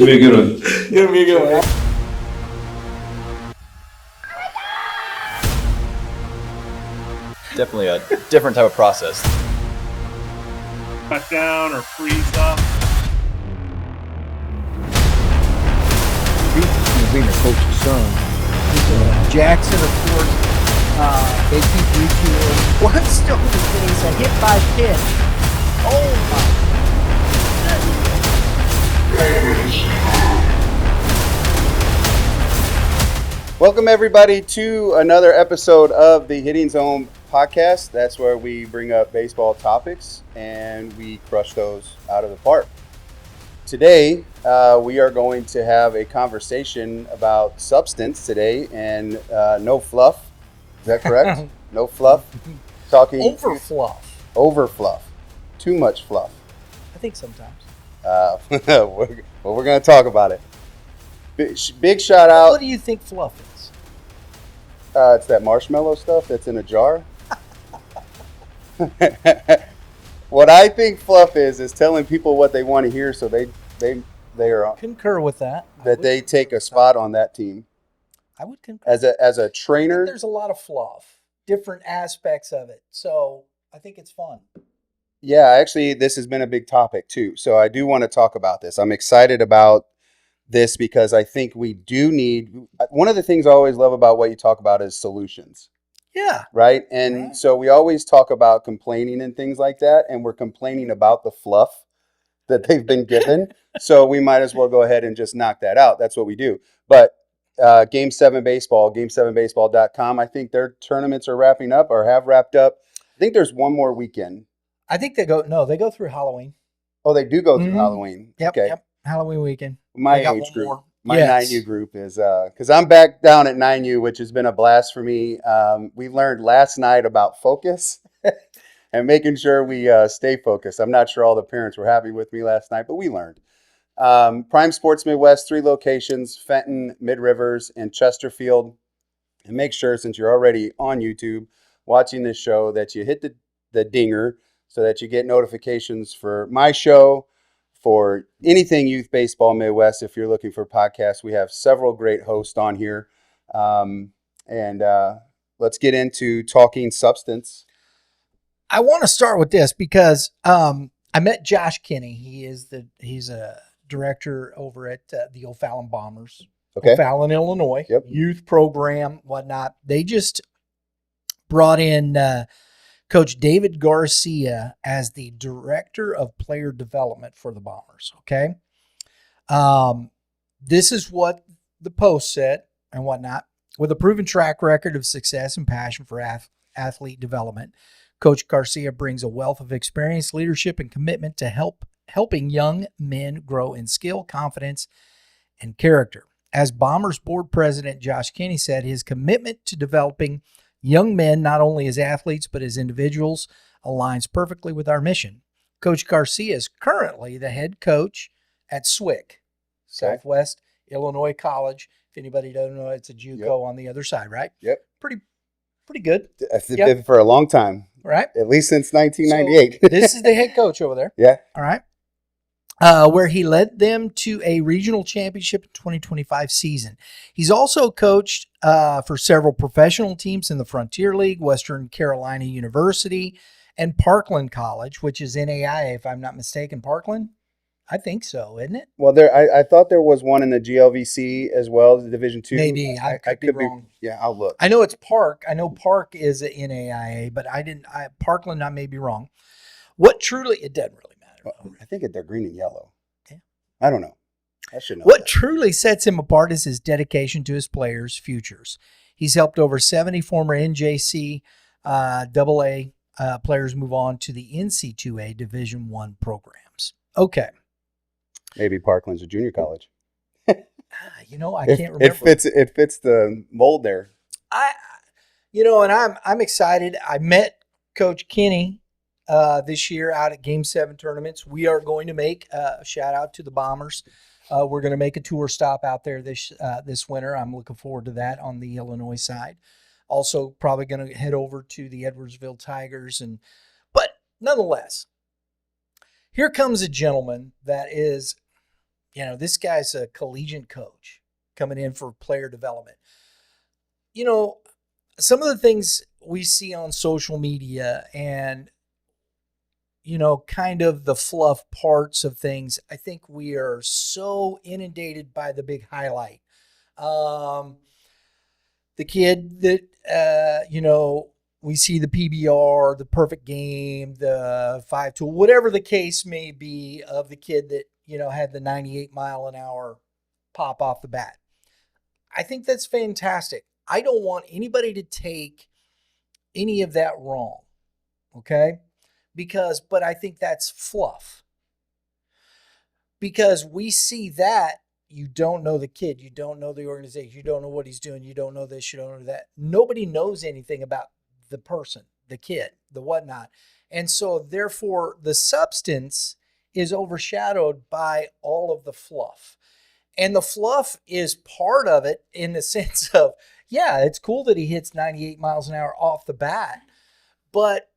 gonna be a good one. It's gonna be a good one. Definitely a different type of process. Cut down or freeze up. Being a coach's son. Jackson, of course, they keep retooling. One stone face, a hit by pitch. Oh my. Welcome everybody to another episode of the Hitting Zone podcast. That's where we bring up baseball topics and we crush those out of the park. Today, we are going to have a conversation about substance today and no fluff. Is that correct? No fluff? Talking over fluff. Over fluff. Too much fluff. I think sometimes. We're going to talk about it. Big shout out. What do you think fluff is? It's that marshmallow stuff that's in a jar. What I think fluff is telling people what they want to hear, so they are concur with that. That they take a spot on that team. I would concur. As a trainer, there's a lot of fluff, different aspects of it. So I think it's fun. Yeah, actually, this has been a big topic too. So I do want to talk about this. I'm excited about this because I think we do need. One of the things I always love about what you talk about is solutions. Yeah. Right. And so we always talk about complaining and things like that. And we're complaining about the fluff that they've been given. So we might as well go ahead and just knock that out. That's what we do. But Game 7 Baseball, game7baseball.com, I think their tournaments are wrapping up or have wrapped up. I think there's one more weekend. I think they go through Halloween. Oh, they do go through Halloween. Yep, okay. Yep. Halloween weekend. My age group. My 9U group is, because I'm back down at 9U, which has been a blast for me. We learned last night about focus and making sure we stay focused. I'm not sure all the parents were happy with me last night, but we learned. Prime Sports Midwest, 3 locations, Fenton, Mid-Rivers, and Chesterfield. And make sure, since you're already on YouTube watching this show, that you hit the dinger so that you get notifications for my show, for anything Youth Baseball Midwest. If you're looking for podcasts, we have several great hosts on here. And let's get into talking substance. I want to start with this because I met Josh Kinney. He's a director over at the O'Fallon Bombers, O'Fallon, Illinois, youth program, whatnot. They just brought in Coach David Garcia as the director of player development for the Bombers. Okay. This is what the post said and whatnot. With a proven track record of success and passion for athlete development, Coach Garcia brings a wealth of experience, leadership, and commitment to helping young men grow in skill, confidence, and character. As Bombers board president Josh Kinney said, his commitment to developing young men, not only as athletes, but as individuals, aligns perfectly with our mission. Coach Garcia is currently the head coach at SWIC, Southwest Illinois College. If anybody doesn't know, it's a JUCO on the other side, right? Yep. Pretty good. It's been for a long time. Right. At least since 1998. So this is the head coach over there. Yeah. All right. Where he led them to a regional championship in 2025 season. He's also coached for several professional teams in the Frontier League, Western Carolina University, and Parkland College, which is NAIA, if I'm not mistaken. Parkland? I think so, isn't it? Well, I thought there was one in the GLVC as well, the Division II. Maybe. I could be wrong. Yeah, I'll look. I know it's Park. I know Park is a NAIA, but Parkland, I may be wrong. It doesn't really matter. Well, I think they're green and yellow. Yeah. I don't know. I should know. What truly sets him apart is his dedication to his players' futures. He's helped over 70 former NJC AA players move on to the NC2A Division I programs. Okay. Maybe Parkland's a junior college. I can't remember. It fits the mold there. And I'm excited. I met Coach Kinney this year out at Game 7 tournaments. We are going to make a shout out to the Bombers. We're going to make a tour stop out there this winter. I'm looking forward to that on the Illinois side. Also, probably going to head over to the Edwardsville Tigers. But nonetheless, here comes a gentleman that is This guy's a collegiate coach coming in for player development. Some of the things we see on social media and, kind of the fluff parts of things, I think we are so inundated by the big highlight. The kid that, we see the PBR, the perfect game, the 5-tool, whatever the case may be of the kid that, had the 98 mile an hour pop off the bat. I think that's fantastic. I don't want anybody to take any of that wrong. Okay? But I think that's fluff. Because we see that, you don't know the kid, you don't know the organization, you don't know what he's doing, you don't know this, you don't know that. Nobody knows anything about the person, the kid, the whatnot. And so therefore the substance is overshadowed by all of the fluff. And the fluff is part of it in the sense of, yeah, it's cool that he hits 98 miles an hour off the bat, but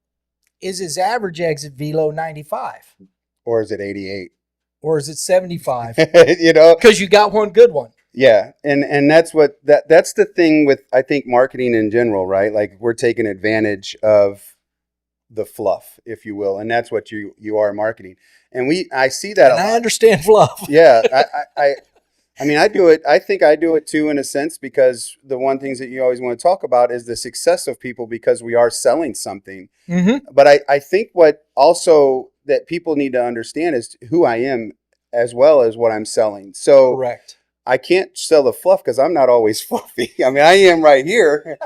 is his average exit velo 95? Or is it 88? Or is it 75? You know, because you got one good one. Yeah, and that's that's the thing with, I think, marketing in general, right? Like, we're taking advantage of the fluff, if you will, and that's what you are marketing. And I see that. And I understand fluff. Yeah, I mean, I do it. I think I do it too, in a sense, because the one things that you always want to talk about is the success of people, because we are selling something. Mm-hmm. But I think what also that people need to understand is who I am as well as what I'm selling. So correct. I can't sell the fluff because I'm not always fluffy. I mean, I am right here.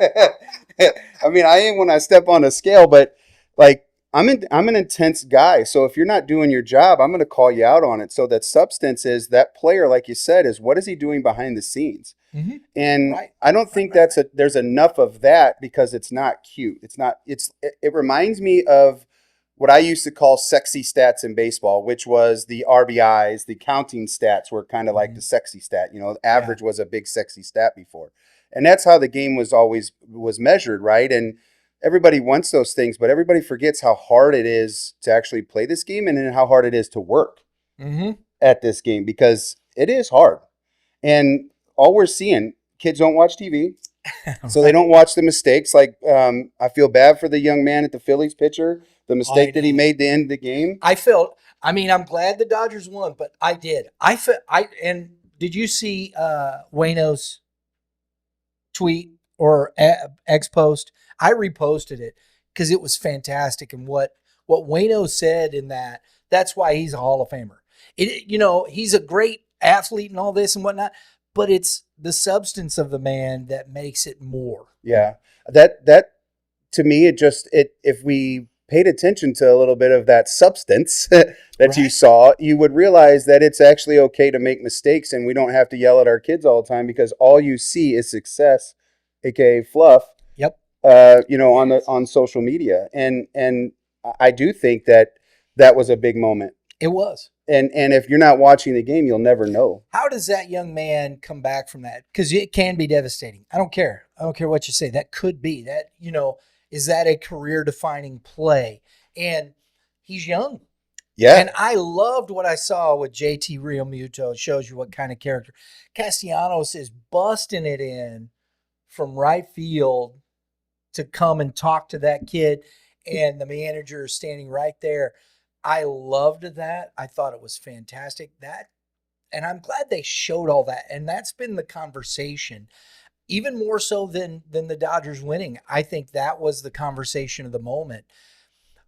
I mean, I am when I step on a scale, but like, I'm an intense guy. So if you're not doing your job, I'm going to call you out on it. So that substance is that player, like you said, is what is he doing behind the scenes? Mm-hmm. And right. I don't think there's enough of that, because it's not cute. It reminds me of what I used to call sexy stats in baseball, which was the RBIs, the counting stats were kind of like the sexy stat. You know, average was a big sexy stat before. And that's how the game was measured, right? And everybody wants those things, but everybody forgets how hard it is to actually play this game, and then how hard it is to work at this game, because it is hard. And all we're seeing, kids don't watch TV, so they don't watch the mistakes. Like, I feel bad for the young man at the Phillies pitcher, the mistake that he made to end the game. I'm glad the Dodgers won, but I did. And did you see Wayno's tweet or X post? I reposted it because it was fantastic. And what Wayno said in that's why he's a Hall of Famer. He's a great athlete and all this and whatnot, but it's the substance of the man that makes it more. Yeah. That to me, if we paid attention to a little bit of that substance that right. you saw, you would realize that it's actually okay to make mistakes, and we don't have to yell at our kids all the time, because all you see is success, aka fluff. Yep. On social media. And I do think that was a big moment. It was. And if you're not watching the game, you'll never know. How does that young man come back from that? Because it can be devastating. I don't care what you say. That could be that, is that a career defining play? And he's young. Yeah. And I loved what I saw with JT Realmuto. It shows you what kind of character. Castellanos is busting it in from right field to come and talk to that kid, and the manager is standing right there. I loved that. I thought it was fantastic. And I'm glad they showed all that. And that's been the conversation, even more so than the Dodgers winning. I think that was the conversation of the moment.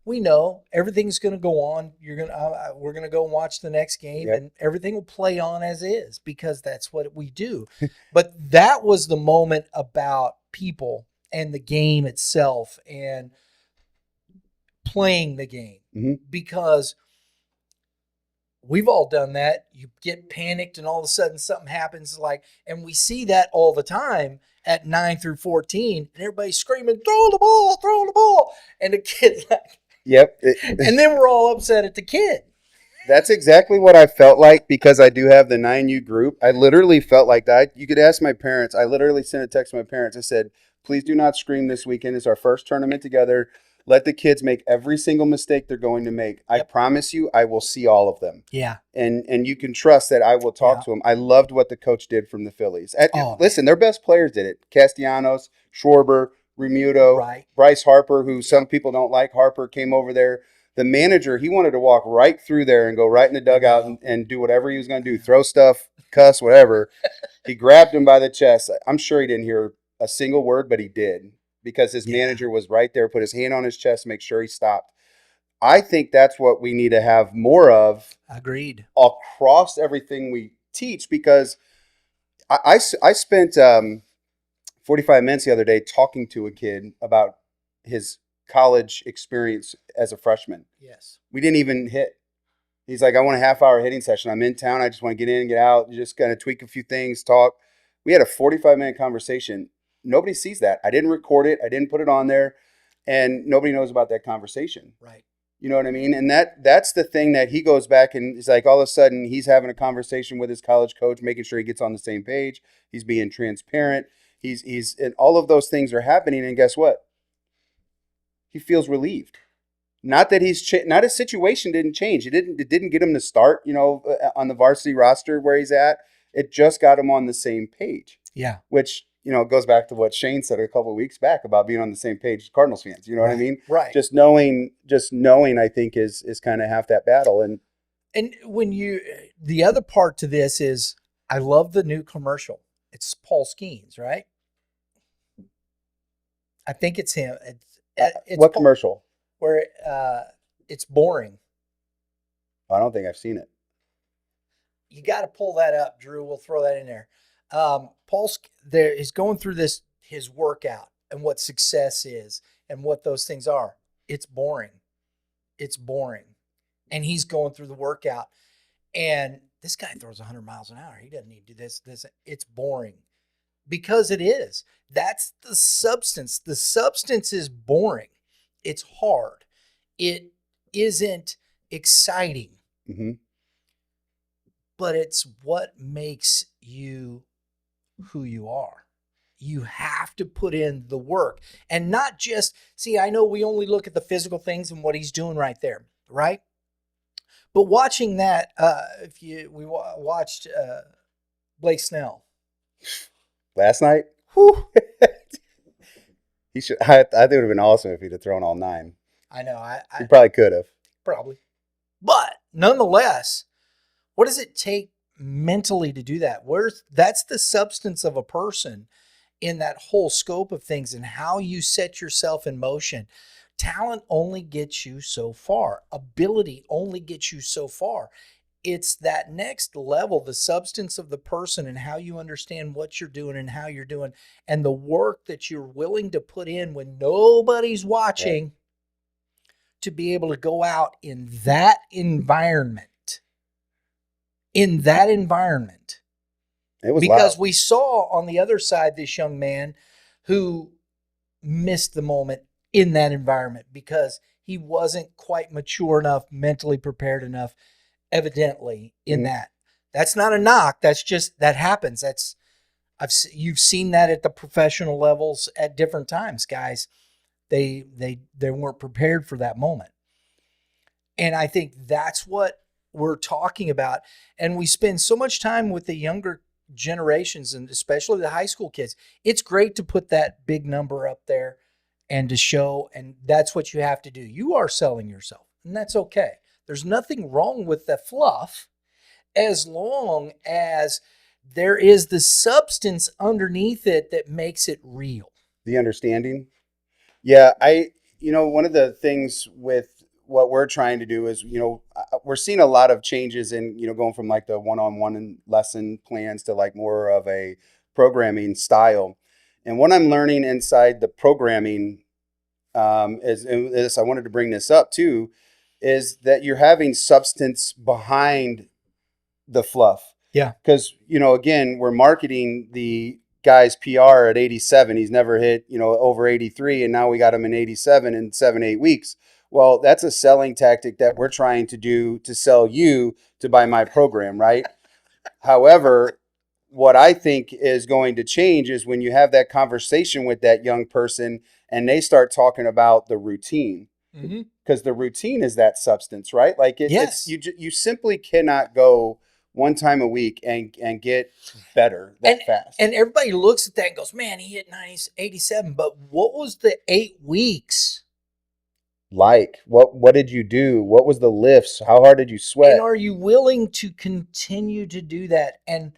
We know everything's going to go on. We're going to go and watch the next game, yep. and everything will play on as is, because that's what we do. But that was the moment about people and the game itself and playing the game, because we've all done that. You get panicked and all of a sudden something happens, and we see that all the time at 9 through 14, and everybody's screaming, throw the ball. And the kid, yep. And then we're all upset at the kid. That's exactly what I felt like, because I do have the 9U group. I literally felt like that. You could ask my parents. I literally sent a text to my parents. I said, please do not scream this weekend. It's our first tournament together. Let the kids make every single mistake they're going to make. I promise you, I will see all of them. Yeah. And you can trust that I will talk to them. I loved what the coach did from the Phillies. Listen, their best players did it. Castellanos, Schwarber, Remuto, Right. Bryce Harper, who some people don't like. Harper came over there. The manager, he wanted to walk right through there and go right in the dugout and do whatever he was going to do, throw stuff, cuss, whatever. He grabbed him by the chest. I'm sure he didn't hear a single word, but he did, because his manager was right there, put his hand on his chest, make sure he stopped. I think that's what we need to have more of. Agreed. Across everything we teach, because I spent 45 minutes the other day talking to a kid about his college experience as a freshman. Yes. We didn't even hit. He's like, I want a half-hour hitting session. I'm in town. I just want to get in and get out. Just kind of tweak a few things, talk. We had a 45-minute conversation. Nobody sees that. I didn't record it. I didn't put it on there. And nobody knows about that conversation. Right. You know what I mean? And that's the thing that he goes back and is like, all of a sudden he's having a conversation with his college coach, making sure he gets on the same page. He's being transparent. He's and all of those things are happening. And guess what? He feels relieved. Not that not his situation didn't change. It didn't get him to start, on the varsity roster where he's at. It just got him on the same page. Yeah. Which, goes back to what Shane said a couple of weeks back about being on the same page as Cardinals fans. You know what I mean? Right. Just knowing, I think is kind of half that battle. And the other part to this is, I love the new commercial. It's Paul Skeens, right? I think it's him. It's what commercial? Where it's boring. I don't think I've seen it. You got to pull that up, Drew. We'll throw that in there. He's going through his workout and what success is and what those things are. It's boring. It's boring. And he's going through the workout. And this guy throws 100 miles an hour. He doesn't need to do this. It's boring. Because it is. That's the substance. The substance is boring. It's hard. It isn't exciting. Mm-hmm. But it's what makes you who you are. You have to put in the work. And not just, I know we only look at the physical things and what he's doing right there, right? But watching that, we watched Blake Snell. Last night? Whew. He should. I think it would have been awesome if he'd have thrown all 9. I know. He probably could have. Probably. But nonetheless, what does it take mentally to do that? That's the substance of a person in that whole scope of things and how you set yourself in motion. Talent only gets you so far. Ability only gets you so far. It's that next level, the substance of the person and how you understand what you're doing and how you're doing and the work that you're willing to put in when nobody's watching, right, to be able to go out in that environment. It was because loud. We saw on the other side this young man who missed the moment in that environment because he wasn't quite mature enough, mentally prepared enough, evidently in that. That's not a knock. That's just, that happens. You've seen that at the professional levels at different times, guys. They weren't prepared for that moment. And I think that's what we're talking about. And we spend so much time with the younger generations and especially the high school kids. It's great to put that big number up there and to show, and that's what you have to do. You are selling yourself, and that's okay. There's nothing wrong with the fluff as long as there is the substance underneath it that makes it real. The understanding. Yeah, one of the things with what we're trying to do is, we're seeing a lot of changes in, going from like the one-on-one and lesson plans to like more of a programming style. And what I'm learning inside the programming is I wanted to bring this up too, is that you're having substance behind the fluff. Yeah. Because, again, we're marketing the guy's PR at 87. He's never hit, over 83. And now we got him in 87 in 7-8 weeks. Well, that's a selling tactic that we're trying to do to sell you to buy my program, right? However, what I think is going to change is when you have that conversation with that young person and they start talking about the routine, Mm-hmm. because the routine is that substance, right? Like Yes. you simply cannot go one time a week and get better that fast. And everybody looks at that and goes, man, he hit 90, 87. But what was the 8 weeks? Like, what did you do? What was the lifts? How hard did you sweat? And are you willing to continue to do that? And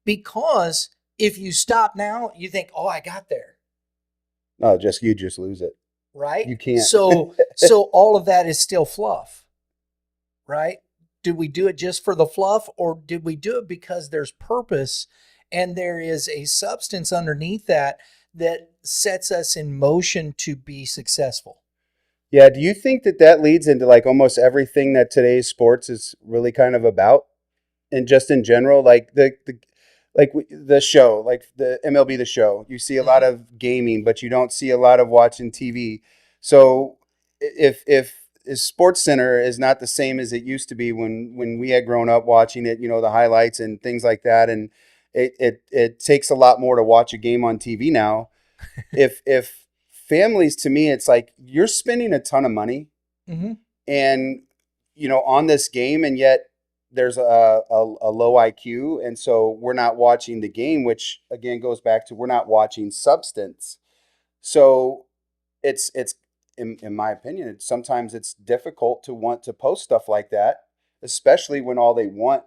because if you stop now, you think, oh, I got there. No, you just lose it. Right? You can't. So all of that is still fluff, right? Did we do it just for the fluff, or did we do it because there's purpose and there is a substance underneath that sets us in motion to be successful? Yeah. Do you think that leads into like almost everything that today's sports is really kind of about? And just in general, like the show, like the MLB, the show, you see a lot of gaming, but you don't see a lot of watching TV. So if Sports Center is not the same as it used to be when we had grown up watching it, the highlights and things like that, and it takes a lot more to watch a game on TV now. If families, to me, it's like you're spending a ton of money, and on this game, and yet there's a low IQ, and so we're not watching the game, which again goes back to we're not watching substance. So it's in my opinion, sometimes it's difficult to want to post stuff like that, especially when all they want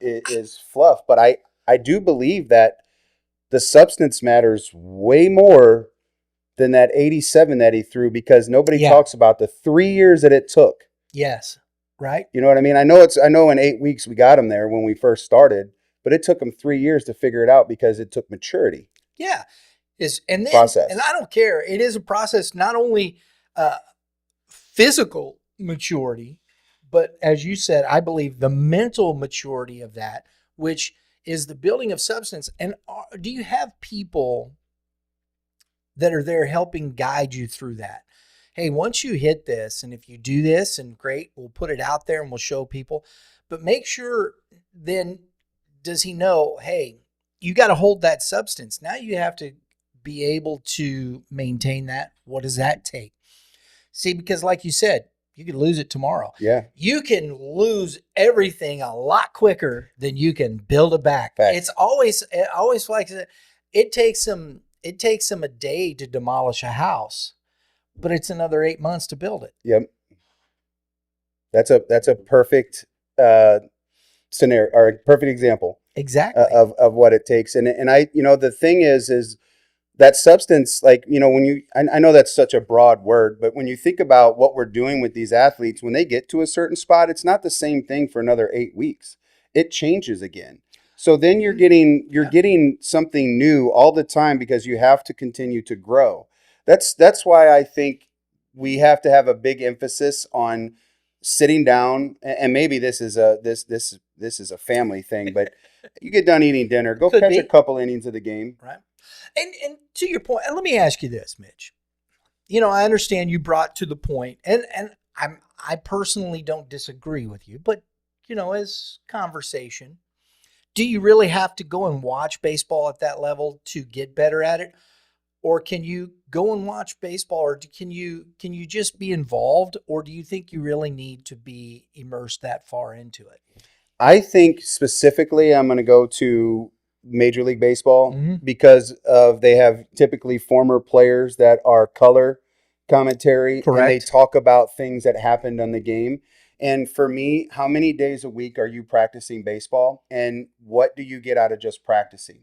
is fluff. But I do believe that the substance matters way more than that 87 that he threw, because nobody talks about the 3 years that it took. Yes. Right. You know what I mean? I know in 8 weeks we got him there when we first started, but it took him 3 years to figure it out because it took maturity. Yeah. And process. And I don't care. It is a process, not only physical maturity, but as you said, I believe the mental maturity of that, which is the building of substance. And do you have people that are there helping guide you through that? Hey, once you hit this, and if you do this, and great, we'll put it out there and we'll show people. But make sure then, does he know, hey, you got to hold that substance. Now you have to be able to maintain that. What does that take? See, because like you said, you could lose it tomorrow. Yeah. You can lose everything a lot quicker than you can build it back. Fact. It's always like it takes them a day to demolish a house, but it's another 8 months to build it. Yep. That's a perfect scenario, or a perfect example. Exactly. Of what it takes. And I, the thing is that substance, like, I know that's such a broad word, but when you think about what we're doing with these athletes, when they get to a certain spot, it's not the same thing for another 8 weeks. It changes again. So then you're getting something new all the time, because you have to continue to grow. That's why I think we have to have a big emphasis on sitting down, and maybe this is a family thing, but you get done eating dinner, go catch a couple innings of the game. Right. And to your point, and let me ask you this, Mitch. I understand you brought to the point, and I personally don't disagree with you, but as conversation, do you really have to go and watch baseball at that level to get better at it? Or can you go and watch baseball, or can you just be involved, or do you think you really need to be immersed that far into it? I think specifically I'm going to go to Major League Baseball, because they have typically former players that are color commentary. Correct. And they talk about things that happened on the game. And for me, how many days a week are you practicing baseball, and what do you get out of just practicing?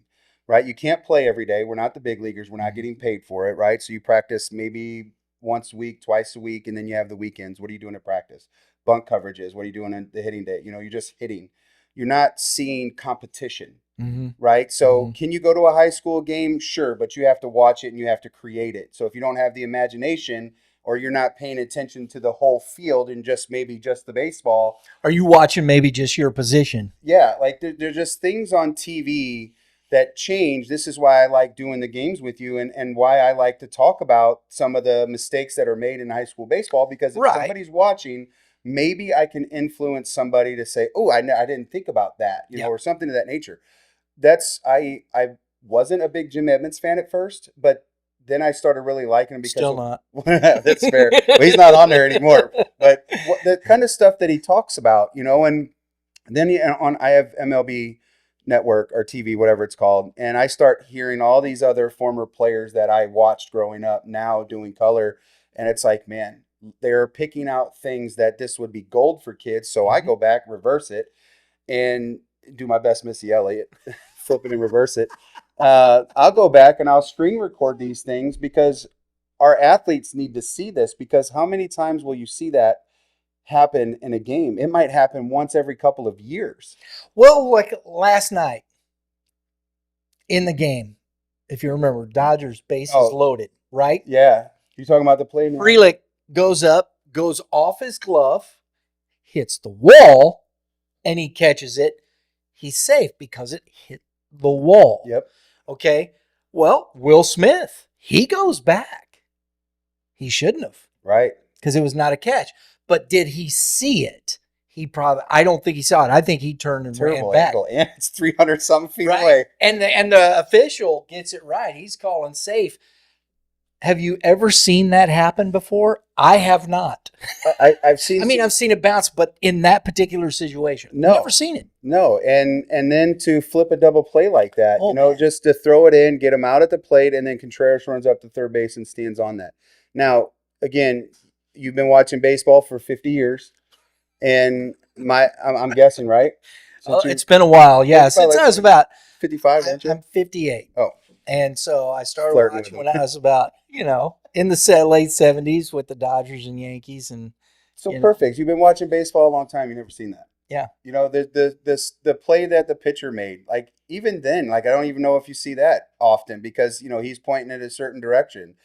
Right? You can't play every day. We're not the big leaguers. We're not getting paid for it, right? So you practice maybe once a week, twice a week, and then you have the weekends. What are you doing at practice? Bunt coverages. What are you doing in the hitting day? You're just hitting. You're not seeing competition, right? So can you go to a high school game? Sure, but you have to watch it and you have to create it. So if you don't have the imagination, or you're not paying attention to the whole field and just the baseball. Are you watching maybe just your position? Yeah, like there's just things on TV that change. This is why I like doing the games with you, and why I like to talk about some of the mistakes that are made in high school baseball, because if somebody's watching, maybe I can influence somebody to say, oh, I didn't think about that, or something of that nature. I wasn't a big Jim Edmonds fan at first, but then I started really liking him because Still not. That's fair. Well, he's not on there anymore. But the kind of stuff that he talks about, and then I have MLB Network or TV, whatever it's called, and I start hearing all these other former players that I watched growing up now doing color, and it's like, man, they're picking out things that this would be gold for kids. So I go back, reverse it, and do my best Missy Elliott, flip it and reverse it. I'll go back and I'll screen record these things because our athletes need to see this, because how many times will you see that happen in a game? It might happen once every couple of years. Well, like last night in the game, if you remember, Dodgers bases loaded, right? Yeah. You talking about the play now? Frelick goes up, goes off his glove, hits the wall, and he catches it. He's safe because it hit the wall. Yep. Okay. Well, Will Smith, he goes back. He shouldn't have. Right. Because it was not a catch. But did he see it? I don't think he saw it. I think he turned and ran back. Angle. And it's 300-something feet right. away. And the official gets it right. He's calling safe. Have you ever seen that happen before? I have not. I've seen. I've seen it bounce, but in that particular situation, no, never seen it. No, and then to flip a double play like that, man. just to throw it in, get him out at the plate, and then Contreras runs up to third base and stands on that. Now, again, you've been watching baseball for 50 years, and I'm guessing, right? It's been a while, yeah. Since I was about 55, aren't you? I'm 58. Oh. And so I started Flirting watching when I was about, in the late 70s with the Dodgers and Yankees. And so perfect. You've been watching baseball a long time. You've never seen that. Yeah. The play that the pitcher made, like even then, like I don't even know if you see that often because, he's pointing in a certain direction.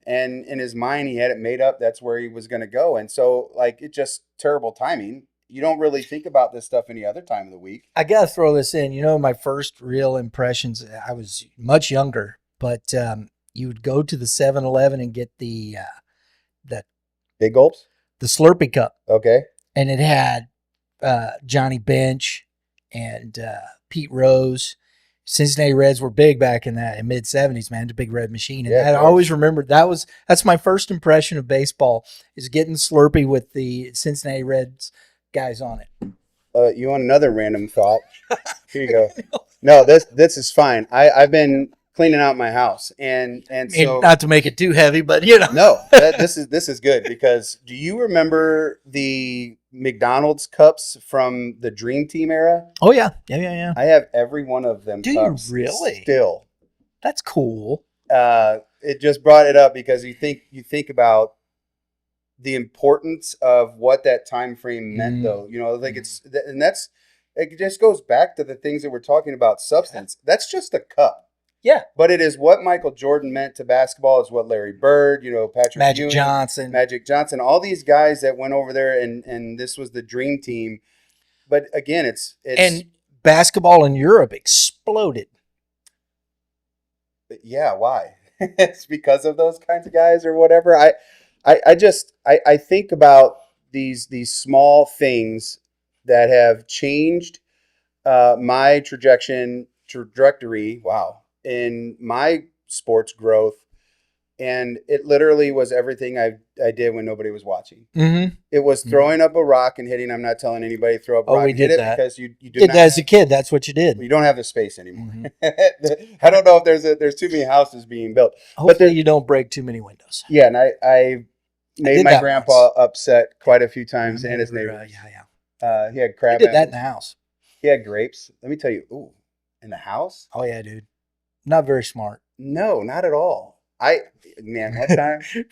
And in his mind, he had it made up. That's where he was going to go. And so like, it's just terrible timing. You don't really think about this stuff any other time of the week. I got to throw this in. My first real impressions, I was much younger, but you would go to the 7-Eleven and get the Big Gulps? The Slurpee cup. Okay. And it had Johnny Bench and Pete Rose. Cincinnati Reds were big back in mid-70s, man. The big red machine. And I always remembered that's my first impression of baseball is getting Slurpee with the Cincinnati Reds guys on it. You want another random thought? Here you go. No, this is fine. I've been cleaning out my house and so not to make it too heavy, but No, this is good because do you remember the McDonald's cups from the Dream Team era? Oh yeah. Yeah. I have every one of them. Do cups you really? Still. That's cool. It just brought it up because you think about the importance of what that time frame meant, though. Like it just goes back to the things that we're talking about. Substance. That's just a cup. Yeah. But it is what Michael Jordan meant to basketball. Is what Larry Bird, Patrick Magic Johnson, all these guys that went over there, and this was the Dream Team. But again, it's and basketball in Europe exploded. Yeah, why? It's because of those kinds of guys or whatever. I think about these small things that have changed my trajectory. Wow. In my sports growth. And it literally was everything I did when nobody was watching. Mm-hmm. It was throwing up a rock and hitting. I'm not telling anybody to throw up a rock. We did that because you did that as a kid. That's what you did. You don't have the space anymore. Mm-hmm. I don't know if there's too many houses being built. Hopefully you don't break too many windows. Yeah, and I made my grandpa upset quite a few times and his neighbors. Yeah. He had crab. I did that in the house. He had grapes. Let me tell you. Ooh, in the house? Oh yeah, dude. Not very smart. No, not at all. That time,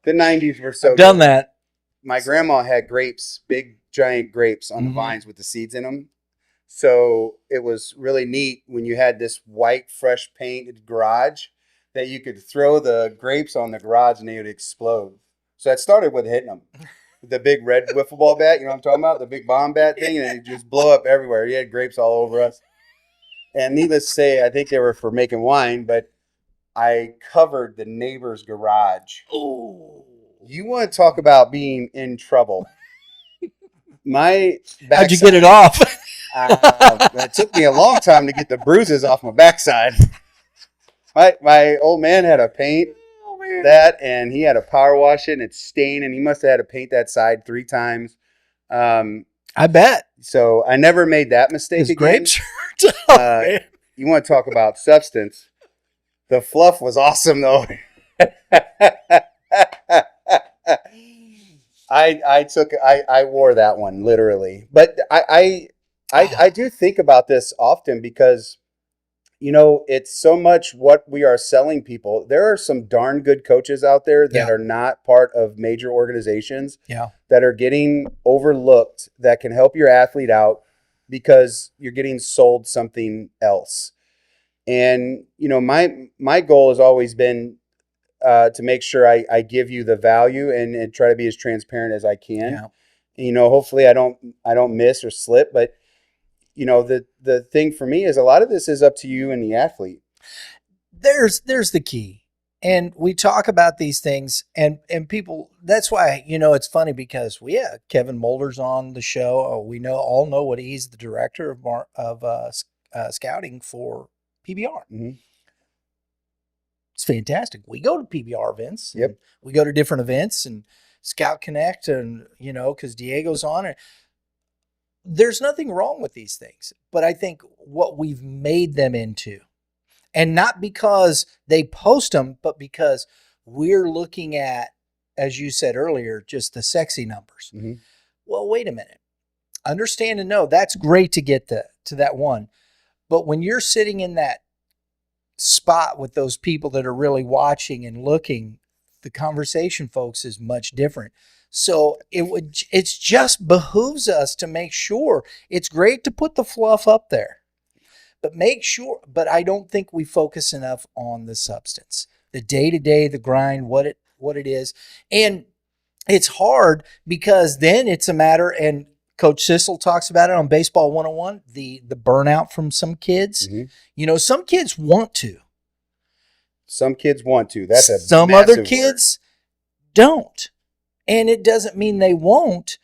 the 90s were so I've done that. My grandma had grapes, big giant grapes on the vines with the seeds in them. So it was really neat when you had this white, fresh painted garage that you could throw the grapes on the garage and they would explode. So that started with hitting them. The big red wiffle ball bat, you know what I'm talking about? The big bomb bat thing, and it just blow up everywhere. You had grapes all over us. And needless to say, I think they were for making wine, but I covered the neighbor's garage. Oh, you want to talk about being in trouble? My backside, how'd you get it off? it took me a long time to get the bruises off my backside. My old man had to paint that, and he had to power wash it, and it's stained, and he must have had to paint that side 3 times. I bet. So I never made that mistake His again. grapes are tough, man. You want to talk about substance? The fluff was awesome, though. I wore that one literally, but I do think about this often because, you know, it's so much what we are selling people. There are some darn good coaches out there that are not part of major organizations that are getting overlooked that can help your athlete out because you're getting sold something else. And, you know, my goal has always been to make sure I give you the value and try to be as transparent as I can. Yeah. You know, hopefully I don't miss or slip, but you know, the thing for me is a lot of this is up to you and the athlete. There's the key. And we talk about these things and people, that's why, you know, it's funny because Kevin Mulder's on the show. We all know what he's the director of scouting for PBR. Mm-hmm. It's fantastic. We go to PBR events. Yep. We go to different events and Scout Connect and, you know, because Diego's on it. There's nothing wrong with these things, but I think what we've made them into, and not because they post them, but because we're looking at, as you said earlier, just the sexy numbers. Mm-hmm. Well, wait a minute. Understand and know that's great to get to that one. But when you're sitting in that spot with those people that are really watching and looking, the conversation, folks, is much different. So it's just behooves us to make sure. It's great to put the fluff up there, but make sure, but I don't think we focus enough on the substance, the day-to-day, the grind, what it is. And it's hard because then it's a matter, and Coach Sissel talks about it on Baseball 101, the burnout from some kids. Mm-hmm. You know, some kids want to. Some kids want to. That's a some other massive kids don't. And it doesn't mean they won't,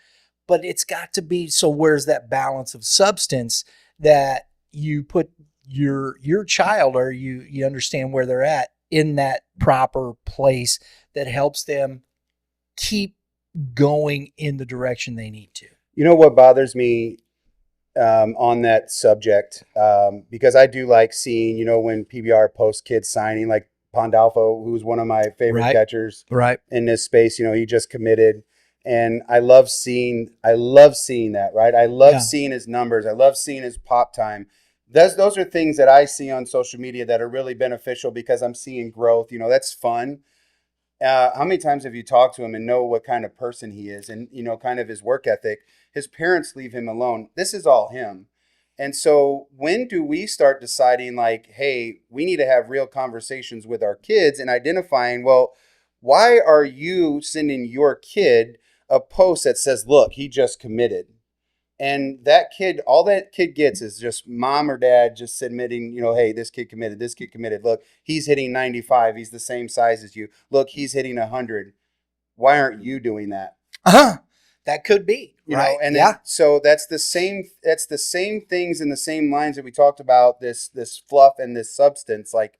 but it's got to be, so where's that balance of substance that you put your child, or you understand where they're at in that proper place that helps them keep going in the direction they need to. You know what bothers me on that subject, because I do like seeing, you know, when PBR posts kids signing, like Pandolfo, who's one of my favorite catchers in this space. You know, he just committed, and I love seeing that, right? I love seeing his numbers. I love seeing his pop time. Those are things that I see on social media that are really beneficial because I'm seeing growth. You know, that's fun. How many times have you talked to him and know what kind of person he is and, you know, kind of his work ethic? His parents leave him alone. This is all him. And so when do we start deciding like, hey, we need to have real conversations with our kids and identifying, well, why are you sending your kid a post that says, look, he just committed? And that kid, all that kid gets is just mom or dad just admitting, you know, hey, this kid committed. This kid committed. Look, he's hitting 95. He's the same size as you. Look, he's hitting 100. Why aren't you doing that? That could be, you know, and then, so that's the same things in the same lines that we talked about, this fluff and this substance. Like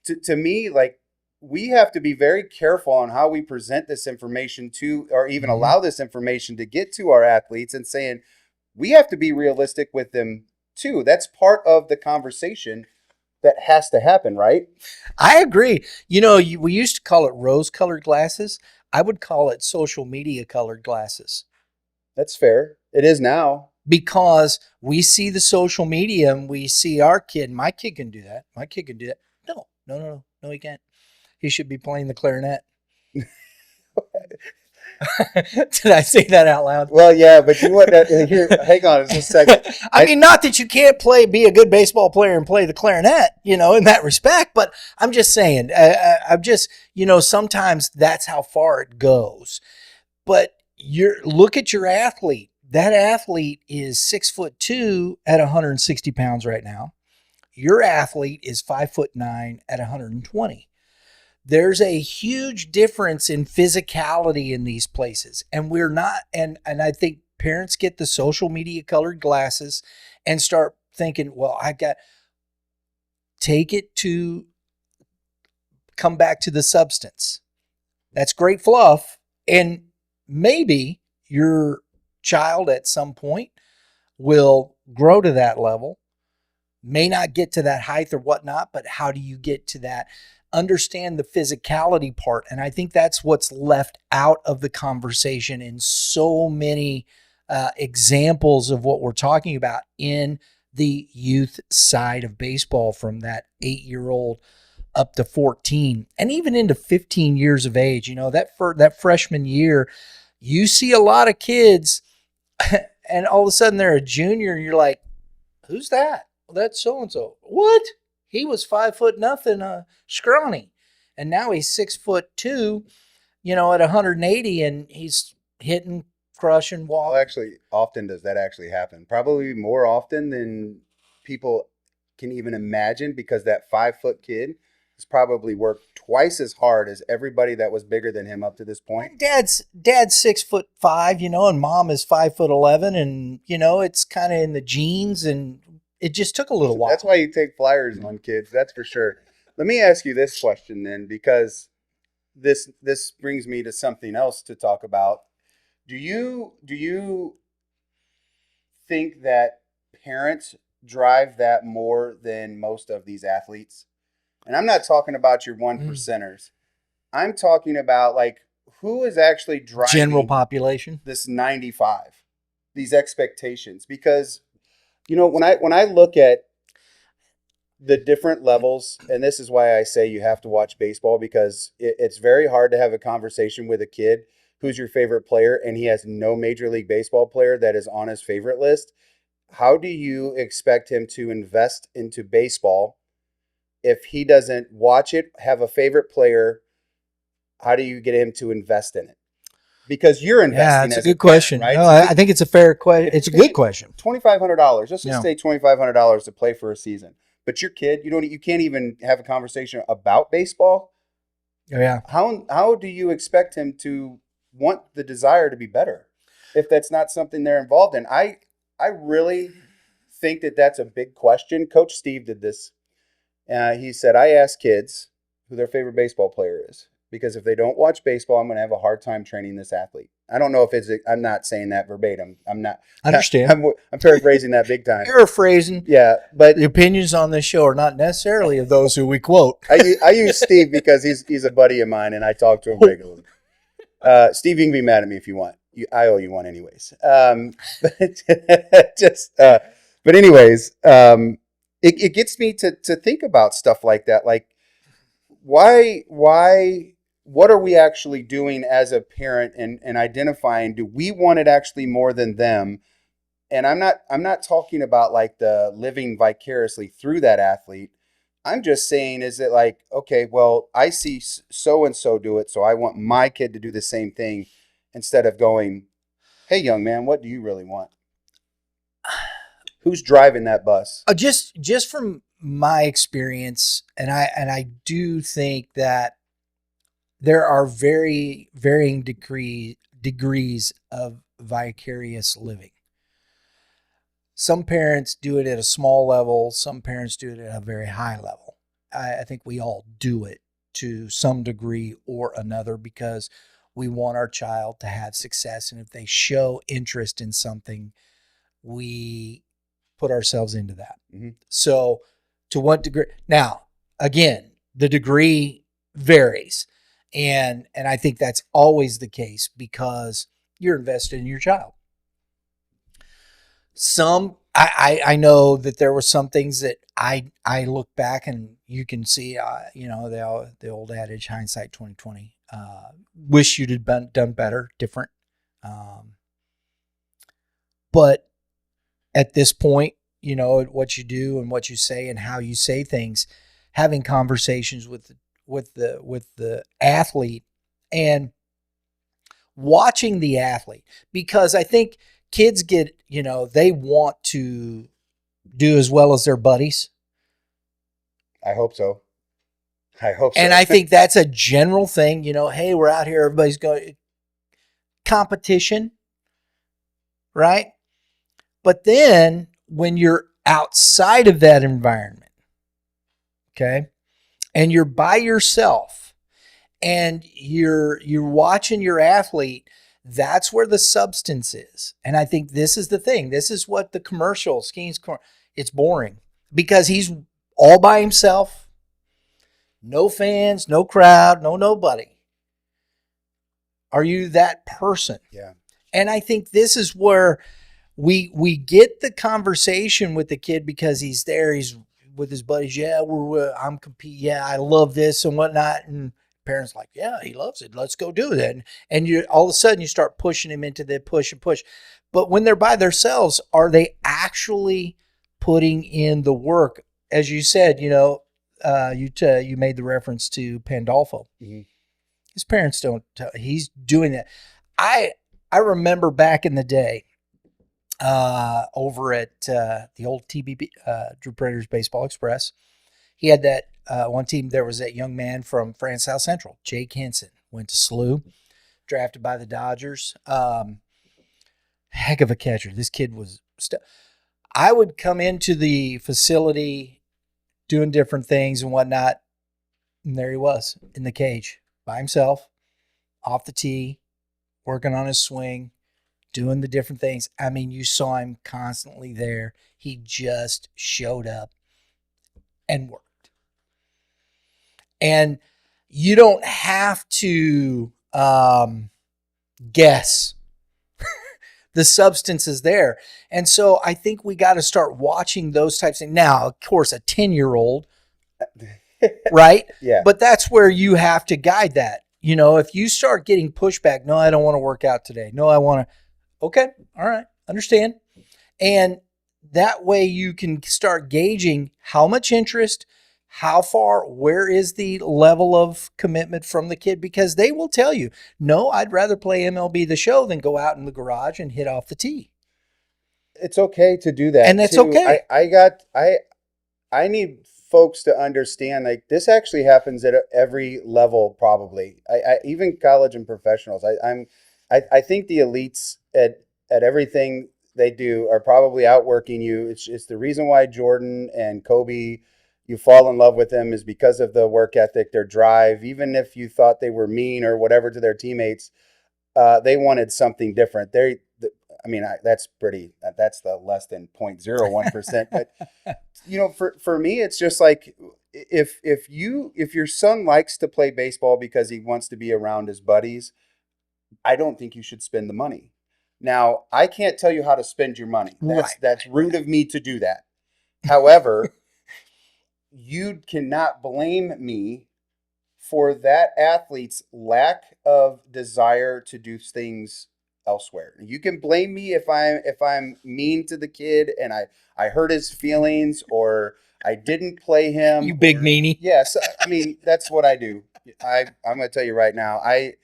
to me, like we have to be very careful on how we present this information to, or even allow this information to get to our athletes, and saying we have to be realistic with them too. That's part of the conversation that has to happen, right? I agree. You know, we used to call it rose-colored glasses. I would call it social media colored glasses. That's fair. It is now. Because we see the social media and we see our kid. My kid can do that. My kid can do that. No, he can't. He should be playing the clarinet. Did I say that out loud? Well, yeah, but you know what? Here, hang on just a second. I mean, not that you can't be a good baseball player and play the clarinet, you know, in that respect, but I'm just saying, I'm just, you know, sometimes that's how far it goes. But look at your athlete. That athlete is 6'2" at 160 pounds right now. Your athlete is 5'9" at 120. There's a huge difference in physicality in these places. And we're not, and I think parents get the social media colored glasses and start thinking, well, take it to come back to the substance. That's great fluff. And maybe your child at some point will grow to that level, may not get to that height or whatnot, but how do you get to that? Understand the physicality part. And I think that's what's left out of the conversation in so many examples of what we're talking about in the youth side of baseball, from that 8-year-old up to 14 and even into 15 years of age. You know, that freshman year, you see a lot of kids and all of a sudden they're a junior and you're like, who's that? Well, that's so-and-so. What? He was 5'0", scrawny. And now he's 6'2", you know, at 180, and he's hitting, crushing, walking. Well, actually, often does that actually happen? Probably more often than people can even imagine, because that 5-foot kid has probably worked twice as hard as everybody that was bigger than him up to this point. Dad's 6'5", you know, and mom is 5'11", and you know, it's kind of in the genes, and it just took a little while. That's why you take flyers on kids, that's for sure. Let me ask you this question then, because this brings me to something else to talk about. Do you think that parents drive that more than most of these athletes? And I'm not talking about your 1%ers. I'm talking about, like, who is actually driving general population, this 95, these expectations? Because, you know, when I look at the different levels, and this is why I say you have to watch baseball, because it's very hard to have a conversation with a kid who's your favorite player and he has no Major League Baseball player that is on his favorite list. How do you expect him to invest into baseball if he doesn't watch it, have a favorite player? How do you get him to invest in it? Because you're investing. Yeah, it's a good question, right? No, I think it's a fair question. It's a good question. $2,500. Let's just say $2,500 to play for a season. But your kid, you can't even have a conversation about baseball. Yeah. How do you expect him to want the desire to be better if that's not something they're involved in? I really think that's a big question. Coach Steve did this. He said, I ask kids who their favorite baseball player is, because if they don't watch baseball, I'm going to have a hard time training this athlete. I don't know if I'm not saying that verbatim. I'm not. I understand. I'm paraphrasing that big time. Paraphrasing. Yeah, but the opinions on this show are not necessarily of those who we quote. I use Steve because he's a buddy of mine and I talk to him regularly. Steve, you can be mad at me if you want. I owe you one anyways. But anyways, it gets me to think about stuff like that. Like, why, what are we actually doing as a parent and identifying, do we want it actually more than them? And I'm not talking about like the living vicariously through that athlete. I'm just saying, is it like, okay, well, I see so-and-so do it, so I want my kid to do the same thing, instead of going, hey, young man, what do you really want? Who's driving that bus? Just from my experience, and I do think that there are very varying degrees of vicarious living. Some parents do it at a small level. Some parents do it at a very high level. I think we all do it to some degree or another, because we want our child to have success. And if they show interest in something, we put ourselves into that. Mm-hmm. So to what degree? Now, again, the degree varies. And I think that's always the case, because you're invested in your child. I know that there were some things that I look back and you can see, the old adage, hindsight 2020. Wish you'd have done better, different. But at this point, you know what you do and what you say and how you say things, having conversations with the athlete and watching the athlete, because I think kids get, they want to do as well as their buddies. I hope so. And I think that's a general thing, hey, we're out here, everybody's going competition, right? But then when you're outside of that environment, okay, and you're by yourself and you're watching your athlete, that's where the substance is. And I think this is the thing. This is what the commercial schemes, it's boring because he's all by himself. No fans, no crowd, no nobody. Are you that person? Yeah. And I think this is where we get the conversation with the kid because he's there. He's with his buddies. Yeah, I'm competing. Yeah, I love this and whatnot. And parents like, yeah, he loves it. Let's go do it. And you all of a sudden you start pushing him into the push and push. But when they're by themselves, are they actually putting in the work? As you said, you made the reference to Pandolfo. Mm-hmm. His parents don't tell. He's doing that. I remember back in the day, over at the old TBB, Drew Prater's Baseball Express, he had that one team. There was that young man from France South Central, Jake Henson, went to SLU, drafted by the Dodgers. Heck of a catcher. This kid was. I would come into the facility doing different things and whatnot, and there he was in the cage by himself, off the tee, working on his swing, doing the different things. I mean, you saw him constantly there. He just showed up and worked. And you don't have to guess. The substance is there. And so I think we got to start watching those types of things. Now, of course, a 10-year-old, right? Yeah. But that's where you have to guide that. You know, if you start getting pushback, no, I don't want to work out today. No, I want to. Okay. All right. Understand. And that way you can start gauging how much interest, how far, where is the level of commitment from the kid? Because they will tell you, no, I'd rather play MLB The Show than go out in the garage and hit off the tee. It's okay to do that. And that's too. okay. I need folks to understand, like, this actually happens at every level, probably. I even college and professionals. I think the elites at everything they do are probably outworking you. It's the reason why Jordan and Kobe, you fall in love with them, is because of the work ethic, their drive. Even if you thought they were mean or whatever to their teammates, they wanted something different. That's the less than 0.01%. But for me, it's just like, if your son likes to play baseball because he wants to be around his buddies, I don't think you should spend the money. Now, I can't tell you how to spend your money. That's rude of me to do that. However, you cannot blame me for that athlete's lack of desire to do things elsewhere. You can blame me if I'm mean to the kid and I hurt his feelings or I didn't play him. You big meanie. Yes, I mean, that's what I do. I'm going to tell you right now. I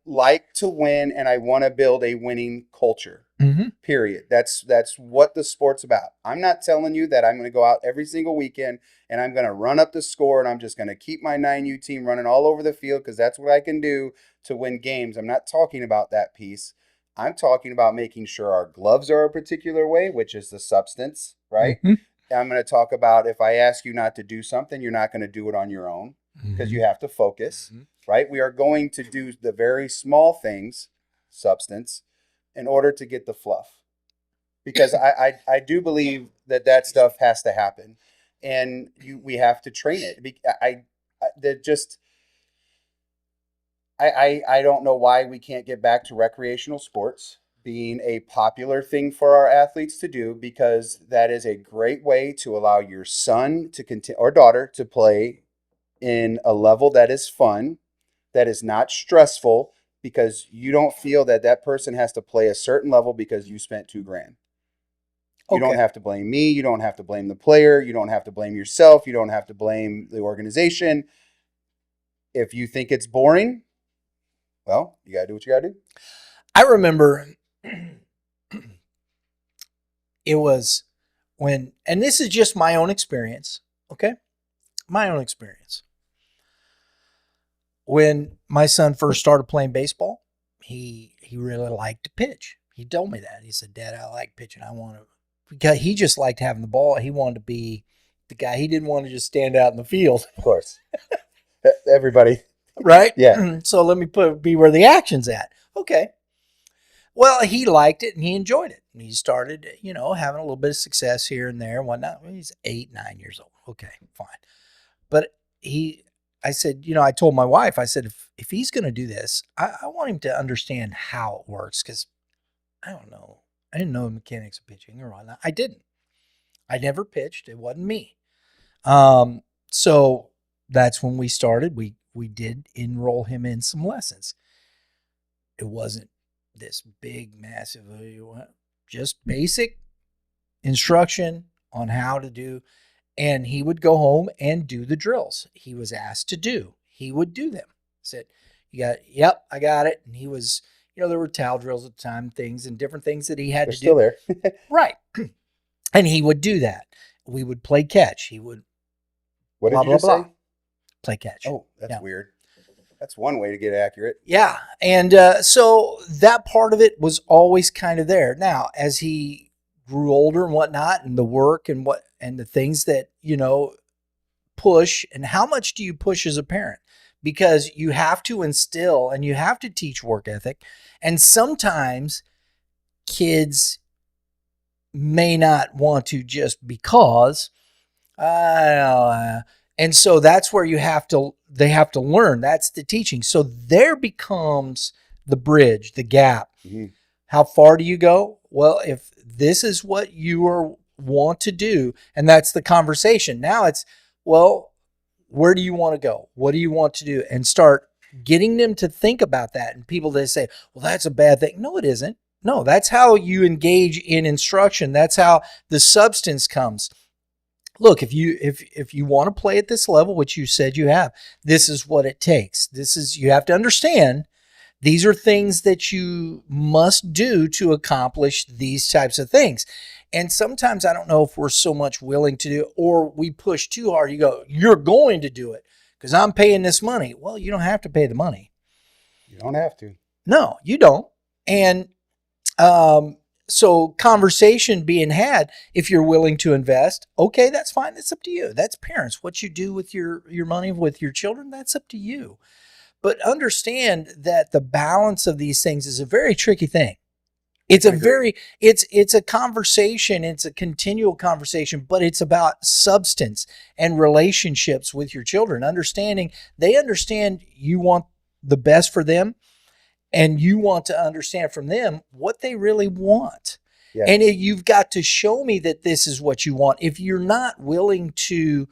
like to win and I want to build a winning culture. Mm-hmm. Period. That's what the sport's about. I'm not telling you that I'm going to go out every single weekend and I'm going to run up the score and I'm just going to keep my 9U team running all over the field because that's what I can do to win games. I'm not talking about that piece. I'm talking about making sure our gloves are a particular way, which is the substance, right? Mm-hmm. I'm going to talk about, if I ask you not to do something, you're not going to do it on your own because you have to focus, right? We are going to do the very small things, substance, in order to get the fluff, because I do believe that stuff has to happen, and we have to train it. I don't know why we can't get back to recreational sports being a popular thing for our athletes to do, because that is a great way to allow your son to continue or daughter to play in a level that is fun, that is not stressful, because you don't feel that person has to play a certain level because you spent $2,000. You don't have to blame me. You don't have to blame the player. You don't have to blame yourself. You don't have to blame the organization. If you think it's boring, well, you got to do what you got to do. I remember it was when, and this is just my own experience, okay? My own experience. When my son first started playing baseball, he really liked to pitch. He told me that. He said, "Dad, I like pitching. I want to," because he just liked having the ball. He wanted to be the guy, he didn't want to just stand out in the field. Of course. Everybody. Right? Yeah. So let me be where the action's at. Okay. Well, he liked it and he enjoyed it. And he started, having a little bit of success here and there and whatnot. He's 8, 9 years old. Okay, fine. But I said, I told my wife, I said, if he's going to do this, I want him to understand how it works, because I don't know. I didn't know the mechanics of pitching or whatnot. I didn't. I never pitched. It wasn't me. So that's when we started. We did enroll him in some lessons. It wasn't this big, massive, just basic instruction on how to do. And he would go home and do the drills he was asked to do. He would do them. Said, yep, I got it. And he was, there were towel drills at the time, things and different things that he had to do. Still there. Right. And he would do that. We would play catch. He would. What did you say? Play catch. Oh, that's weird. That's one way to get accurate. Yeah. And so that part of it was always kind of there. Now, as he grew older and whatnot, and the work and the things that, push, and how much do you push as a parent? Because you have to instill and you have to teach work ethic. And sometimes kids may not want to just because, and so that's where they have to learn. That's the teaching. So there becomes the bridge, the gap. Mm-hmm. How far do you go? Well, if this is what you want to do, and that's the conversation. Now it's, well, where do you want to go? What do you want to do? And start getting them to think about that. And people that say, well, that's a bad thing. No, it isn't. No, that's how you engage in instruction. That's how the substance comes. Look, if you want to play at this level, which you said you have, this is what it takes. You have to understand, these are things that you must do to accomplish these types of things. And sometimes I don't know if we're so much willing to do, or we push too hard. You go, you're going to do it because I'm paying this money. Well, you don't have to pay the money. You don't have to. No, you don't. And so conversation being had, if you're willing to invest, okay, that's fine. That's up to you. That's parents. What you do with your money, with your children, that's up to you. But understand that the balance of these things is a very tricky thing. It's a conversation. It's a continual conversation, but it's about substance and relationships with your children. They understand you want the best for them, and you want to understand from them what they really want. Yeah. And you've got to show me that this is what you want. If you're not willing to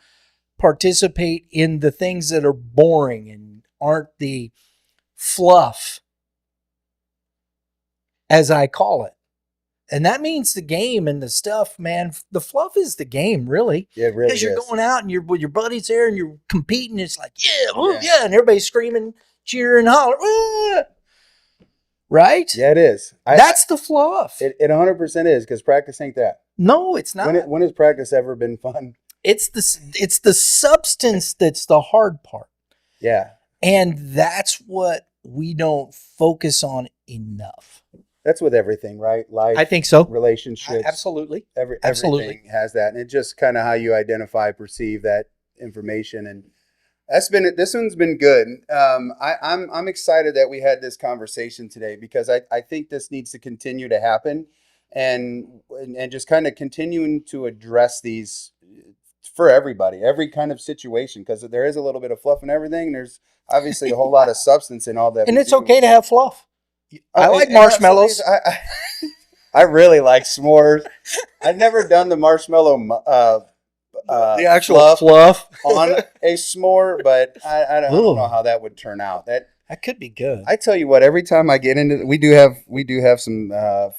participate in the things that are boring and aren't the fluff, as I call it. And that means the game and the stuff, man. The fluff is the game, really. Yeah, it really is. Because you're going out and you're with your buddies there and you're competing. It's like, yeah, and everybody's screaming, cheering, hollering. Right? Yeah, it is. That's the fluff. It 100% is, because practice ain't that. No, it's not. When has practice ever been fun? It's the substance that's the hard part. Yeah. And that's what we don't focus on enough. That's with everything, right? Life, I think so. Relationships. Absolutely. Everything has that. And it's just kind of how you identify, perceive that information. And this one's been good. I'm excited that we had this conversation today, because I think this needs to continue to happen, and just kind of continuing to address these for everybody, every kind of situation, because there is a little bit of fluff and everything. And there's obviously a whole lot of substance in all that. And it's okay to have fluff. I like marshmallows. I really like s'mores. I've never done the marshmallow the actual fluff on a s'more, but I don't know how that would turn out. That could be good. I tell you what, every time I get into, we do have some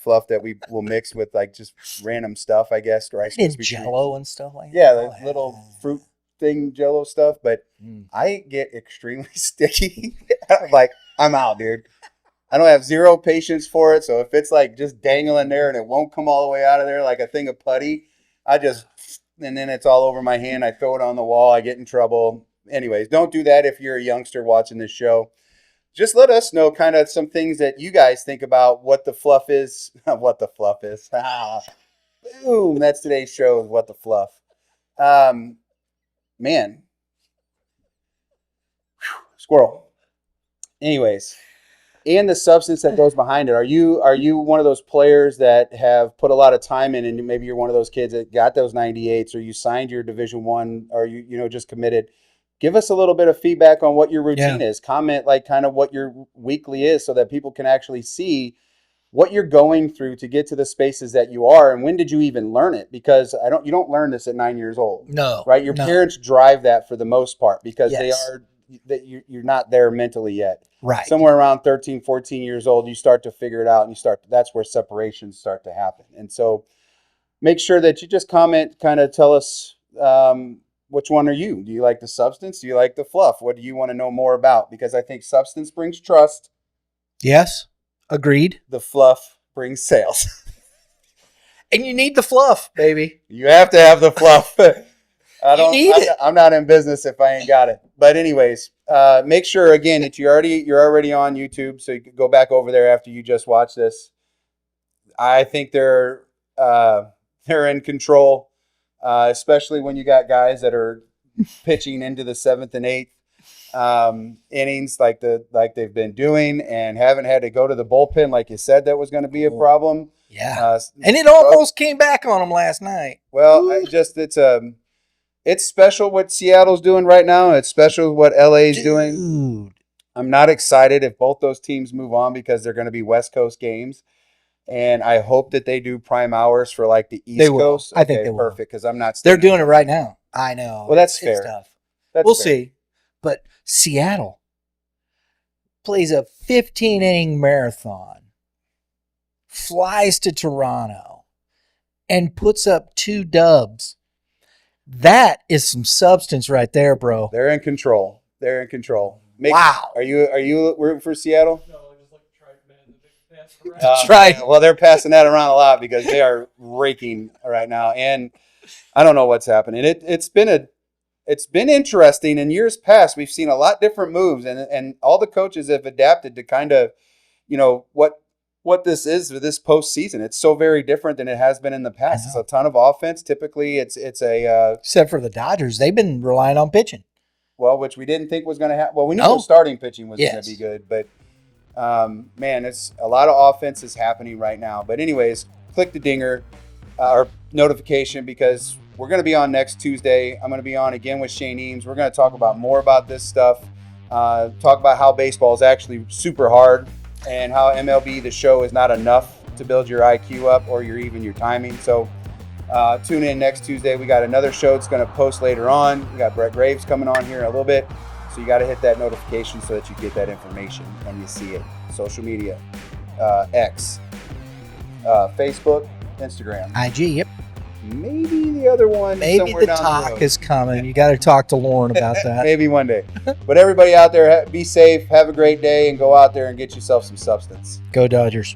fluff that we will mix with like just random stuff, I guess, Rice and Jello and stuff like that. Yeah, the little fruit thing, Jello stuff. But I get extremely sticky. I'm out, dude. I don't have zero patience for it. So if it's like just dangling there and it won't come all the way out of there like a thing of putty, and then it's all over my hand. I throw it on the wall. I get in trouble. Anyways, don't do that if you're a youngster watching this show. Just let us know kind of some things that you guys think about what the fluff is. What the fluff is. Boom. That's today's show, is What the Fluff. Man. Whew, squirrel. Anyways, and the substance that goes behind it. Are you one of those players that have put a lot of time in, and maybe you're one of those kids that got those 98s, or you signed your Division I, or you just committed? Give us a little bit of feedback on what your routine is. Comment like kind of what your weekly is, so that people can actually see what you're going through to get to the spaces that you are, and when did you even learn it? Because you don't learn this at 9 years old. No. Right? Your parents drive that for the most part, because Yes. you're not there mentally yet. Right. Somewhere around 13, 14 years old, you start to figure it out, and that's where separations start to happen. And so make sure that you just comment, kind of tell us, which one are you? Do you like the substance? Do you like the fluff? What do you want to know more about? Because I think substance brings trust. Yes. Agreed. The fluff brings sales. And you need the fluff, baby. You have to have the fluff. need it. I'm not in business if I ain't got it. But anyways, make sure again that you're already on YouTube, so you can go back over there after you just watch this. I think they're in control, especially when you got guys that are pitching into the 7th and 8th innings like they've been doing, and haven't had to go to the bullpen like you said that was going to be a problem. Yeah, and it almost came back on them last night. Well, it's special what Seattle's doing right now. It's special what LA's doing. I'm not excited if both those teams move on, because they're going to be West Coast games, and I hope that they do prime hours for like the East Coast. I think they will. Perfect, because I'm not. They're doing it right now. I know. Well, that's fair. Tough. We'll see. But Seattle plays a 15-inning marathon, flies to Toronto, and puts up 2 dubs. That is some substance right there, bro. They're in control. Wow. Are you rooting for Seattle? No, I just like to try to That's right. Well, they're passing that around a lot, because they are raking right now, and I don't know what's happening. It's been interesting. In years past, we've seen a lot different moves, and all the coaches have adapted to kind of, what this is for this postseason. It's so very different than it has been in the past. It's a ton of offense. Typically, it's a except for the Dodgers, they've been relying on pitching. Well, which we didn't think was going to happen. Well, we knew the starting pitching was going to be good, but man, it's a lot of offense is happening right now. But anyways, click the dinger or notification, because we're going to be on next Tuesday. I'm going to be on again with Shane Eames. We're going to talk about more about this stuff. Talk about how baseball is actually super hard, and how MLB The Show is not enough to build your IQ up or your timing. So tune in next Tuesday. We got another show that's going to post later on. We got Brett Graves coming on here in a little bit. So you got to hit that notification so that you get that information when you see it. Social media, X, Facebook, Instagram. IG, yep. Maybe the other one. Maybe the talk is coming. You got to talk to Lauren about that. Maybe one day. But everybody out there, be safe, have a great day, and go out there and get yourself some substance. Go Dodgers.